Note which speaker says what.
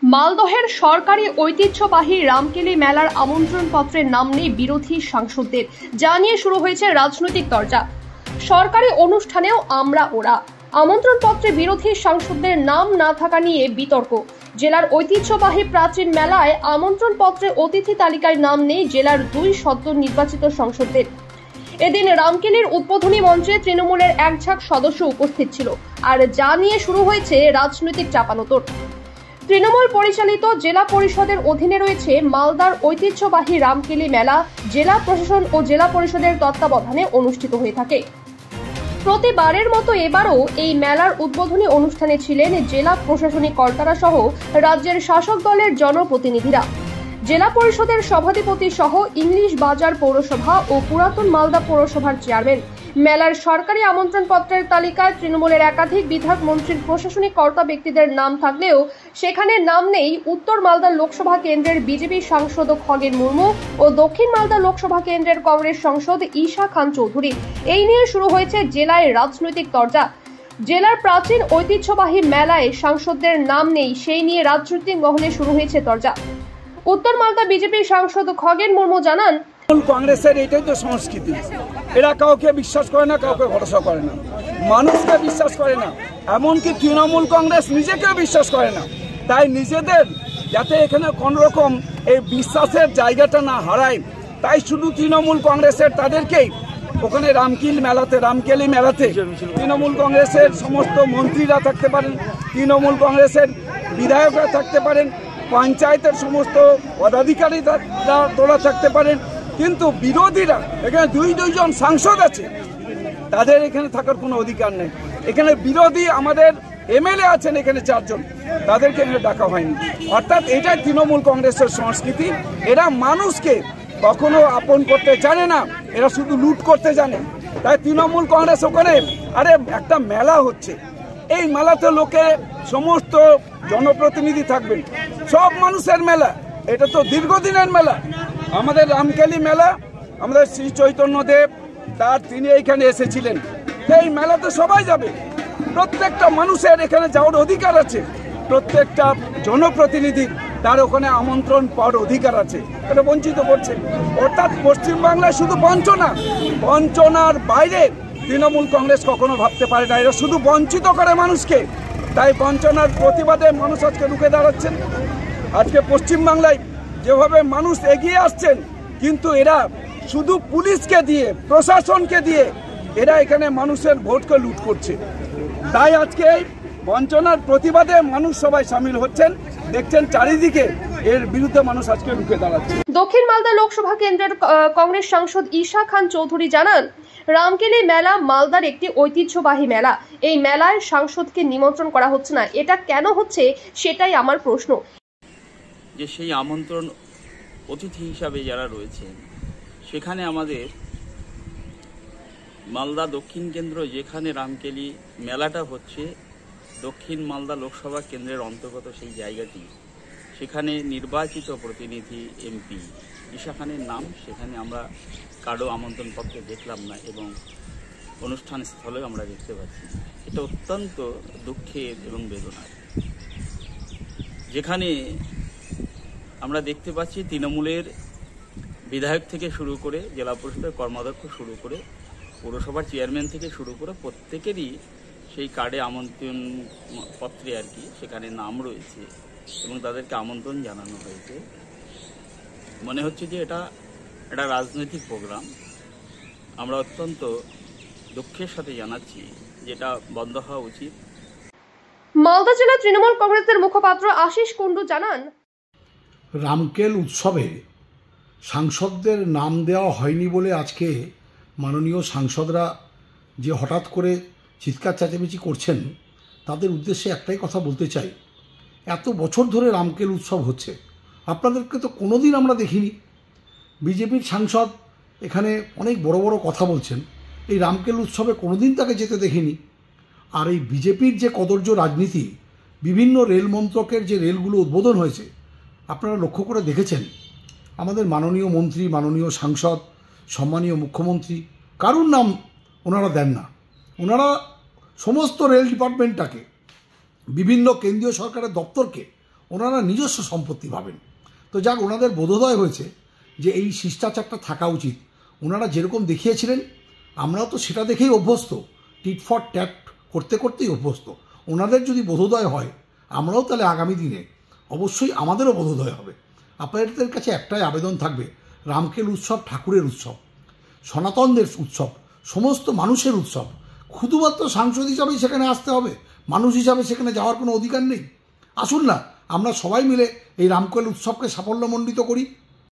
Speaker 1: মালদহের সরকারি ঐতিহ্যবাহী রামকেলি মেলার আমন্ত্রণপত্রের নাম নেই বিরোধী সাংসদদের, যা নিয়ে শুরু হয়েছে রাজনৈতিক চর্চা। সরকারি অনুষ্ঠানেও আমরা ওরা, আমন্ত্রণপত্রে বিরোধী সাংসদদের নাম না থাকা নিয়ে বিতর্ক। জেলার ঐতিহ্যবাহী প্রাচীন মেলায় আমন্ত্রণপত্রে অতিথি তালিকায় নাম নেই জেলার 2 সদ্য নির্বাচিত সাংসদদের। এদিন রামকেলির উদ্বোধনী মঞ্চে তৃণমূলের এক ঝাঁক সদস্য উপস্থিত ছিল, আর যা নিয়ে শুরু হয়েছে রাজনৈতিক চাপানোতর। তৃণমূল পরিচালিত জেলা পরিষদের অধীনে রয়েছে মালদার ঐতিহ্যবাহী রামকেলি মেলা। জেলা প্রশাসন ও জেলা পরিষদের তত্ত্বাবধানে অনুষ্ঠিত হয়ে থাকে। প্রতিবারের মতো এবারও এই মেলার উদ্বোধনী অনুষ্ঠানে ছিলেন জেলা প্রশাসনিক কর্তারা সহ রাজ্যের শাসক দলের জনপ্রতিনিধিরা। জেলা পরিষদের সভাধিপতি সহ ইংলিশ বাজার পৌরসভা ও পুরাতন মালদা পৌরসভার চেয়ারম্যান। মেলার সরকারি আমন্ত্রণপত্রের তালিকায় তৃণমূলের একাধিক বিধায়ক মন্ত্রীর প্রশাসনিক কর্তা ব্যক্তিদের নাম থাকলেও সেখানে নাম নেই উত্তর মালদা লোকসভা কেন্দ্রের বিজেপি সাংসদ খগেন মুর্মু ও দক্ষিণ মালদা লোকসভা কেন্দ্রের কংগ্রেস সাংসদ ঈশা খান চৌধুরী। এই নিয়ে শুরু হয়েছে জেলায় রাজনৈতিক চর্চা। জেলার প্রাচীন ঐতিহ্যবাহী মেলায় সাংসদদের নাম নেই, সেই নিয়ে রাজনৈতিক মহলে শুরু হয়েছে চর্চা। উত্তর মালদা বিজেপি সাংসদ খগেন মুর্মু জানান,
Speaker 2: কংগ্রেসের এটাই তো সংস্কৃতি, এরা কাউকে বিশ্বাস করে না, কাউকে ভরসা করে না, মানুষকে বিশ্বাস করে না, এমনকি তৃণমূল কংগ্রেস নিজেকেও বিশ্বাস করে না। তাই নিজেদের যাতে এখানে কোনোরকম এই বিশ্বাসের জায়গাটা না হারায়, তাই শুধু তৃণমূল কংগ্রেসের তাদেরকেই ওখানে রামকেলি মেলাতে তৃণমূল কংগ্রেসের সমস্ত মন্ত্রীরা থাকতে পারেন, তৃণমূল কংগ্রেসের বিধায়করা থাকতে পারেন, পঞ্চায়েতের সমস্ত পদাধিকারীরা তোলা থাকতে পারেন, কিন্তু বিরোধীরা এখানে দুইজন সাংসদ আছে, তাদের এখানে থাকার কোনো অধিকার নেই। এখানে বিরোধী আমাদের এমএলএ আছেন এখানে 4 জন, তাদেরকে এখানে ডাকা হয়নি। অর্থাৎ এটাই তৃণমূল কংগ্রেসের সংস্কৃতি। এরা মানুষকে কখনো আপন করতে জানে না, এরা শুধু লুট করতে জানে। তাই তৃণমূল কংগ্রেস ওখানে একটা মেলা হচ্ছে, এই মেলাতে লোকে সমস্ত জনপ্রতিনিধি থাকবেন, সব মানুষের মেলা, এটা তো দীর্ঘদিনের মেলা। আমাদের রামকেলি মেলা, আমাদের শ্রী চৈতন্যদেব তিনি এইখানে এসেছিলেন। এই মেলাতে সবাই যাবে, প্রত্যেকটা মানুষের এখানে যাওয়ার অধিকার আছে, প্রত্যেকটা জনপ্রতিনিধির তার ওখানে আমন্ত্রণ পাওয়ার অধিকার আছে, এটা বঞ্চিত করছে। অর্থাৎ পশ্চিমবাংলায় শুধু বঞ্চনার বাইরে তৃণমূল কংগ্রেস কখনো ভাবতে পারে না, এরা শুধু বঞ্চিত করে মানুষকে। তাই বঞ্চনার প্রতিবাদে মানুষ আজকে রুখে দাঁড়াচ্ছেন। আজকে পশ্চিমবাংলায় যেভাবে মানুষ এগিয়ে আসছেন, কিন্তু এরা শুধু পুলিশকে দিয়ে, প্রশাসনকে দিয়ে এরা এখানে মানুষের ভোটকে লুট করছে। তাই আজকে এই বঞ্চনার প্রতিবাদে মানুষ সবাই সামিল হচ্ছেন, দেখছেন চারিদিকে এর বিরুদ্ধে মানুষ আজকে রুখে দাঁড়াচ্ছে।
Speaker 1: দক্ষিণ মালদা লোকসভা কেন্দ্রের কংগ্রেস সাংসদ ঈশা খান চৌধুরী জানান, রামকেলি মেলা মালদার একটি ঐতিহ্যবাহী মেলা। এই মেলায় সাংসদকে নিমন্ত্রণ করা হচ্ছে না, এটা কেন হচ্ছে সেটাই আমার প্রশ্ন।
Speaker 3: যে সেই আমন্ত্রণ অতিথি হিসাবে যারা রয়েছেন, সেখানে আমাদের মালদা দক্ষিণ কেন্দ্র যেখানে রামকেলি মেলাটা হচ্ছে, দক্ষিণ মালদা লোকসভা কেন্দ্রের অন্তর্গত সেই জায়গাটি, সেখানে নির্বাচিত প্রতিনিধি এমপি ঈশা খানের নাম সেখানে আমরা কারো আমন্ত্রণপত্রে দেখলাম না, এবং অনুষ্ঠান স্থলেও আমরা দেখতে পাচ্ছি। এটা অত্যন্ত দুঃখের এবং বেদনার। যেখানে আমরা দেখতে পাচ্ছি তৃণমূলের বিধায়ক থেকে শুরু করে জেলা পরিষদের কর্মাধ্যক্ষ শুরু করে পৌরসভার চেয়ারম্যান থেকে শুরু করে প্রত্যেকেরই সেই কার্ডে আমন্ত্রণ পত্রে সেখানে নাম রয়েছে এবং তাদেরকে আমন্ত্রণ জানানো হয়েছে। মনে হচ্ছে যে এটা একটা রাজনৈতিক প্রোগ্রাম। আমরা অত্যন্ত দুঃখের সাথে জানাচ্ছি যে এটা বন্ধ হওয়া উচিত।
Speaker 1: মালদা জেলা তৃণমূল কংগ্রেসের মুখপাত্র আশিস কুণ্ডু জানান,
Speaker 4: রামকেল উৎসবে সাংসদদের নাম দেওয়া হয়নি বলে আজকে মাননীয় সাংসদরা যে হঠাৎ করে চিৎকার চেঁচামেচি করছেন, তাদের উদ্দেশ্যে একটাই কথা বলতে চাই, এত বছর ধরে রামকেল উৎসব হচ্ছে, আপনাদেরকে তো কোনোদিন আমরা দেখিনি। বিজেপির সাংসদ এখানে অনেক বড় বড় কথা বলছেন, এই রামকেল উৎসবে কোনোদিন তাকে যেতে দেখিনি। আর এই বিজেপির যে কদর্য রাজনীতি, বিভিন্ন রেল মন্ত্রকের যে রেলগুলো উদ্বোধন হয়েছে, আপনারা লক্ষ্য করে দেখেছেন, আমাদের মাননীয় মন্ত্রী, মাননীয় সাংসদ, সম্মানীয় মুখ্যমন্ত্রী কারুর নাম ওনারা দেন না। ওনারা সমস্ত রেল ডিপার্টমেন্টটাকে, বিভিন্ন কেন্দ্রীয় সরকারের দপ্তরকে ওনারা নিজস্ব সম্পত্তি ভাবেন। তো যাক, ওনাদের বোধোদয় হয়েছে যে এই শিষ্টাচারটা থাকা উচিত। ওনারা যেরকম দেখিয়েছিলেন আমরাও তো সেটা দেখেই অভ্যস্ত, টিট ফর ট্যাট করতে করতেই অভ্যস্ত। ওনাদের যদি বোধোদয় হয় আমরাও তাহলে আগামী দিনে অবশ্যই আমাদেরও বোধোদয় হবে। আপনাদের কাছে একটাই আবেদন থাকবে, রামকেল উৎসব ঠাকুরের উৎসব, সনাতনদের উৎসব, সমস্ত মানুষের উৎসব। শুধুমাত্র সাংসদ হিসাবেই সেখানে আসতে হবে, মানুষ হিসাবে সেখানে যাওয়ার কোনো অধিকার নেই। আসুন না আমরা সবাই মিলে এই রামকেল উৎসবকে সাফল্যমণ্ডিত করি।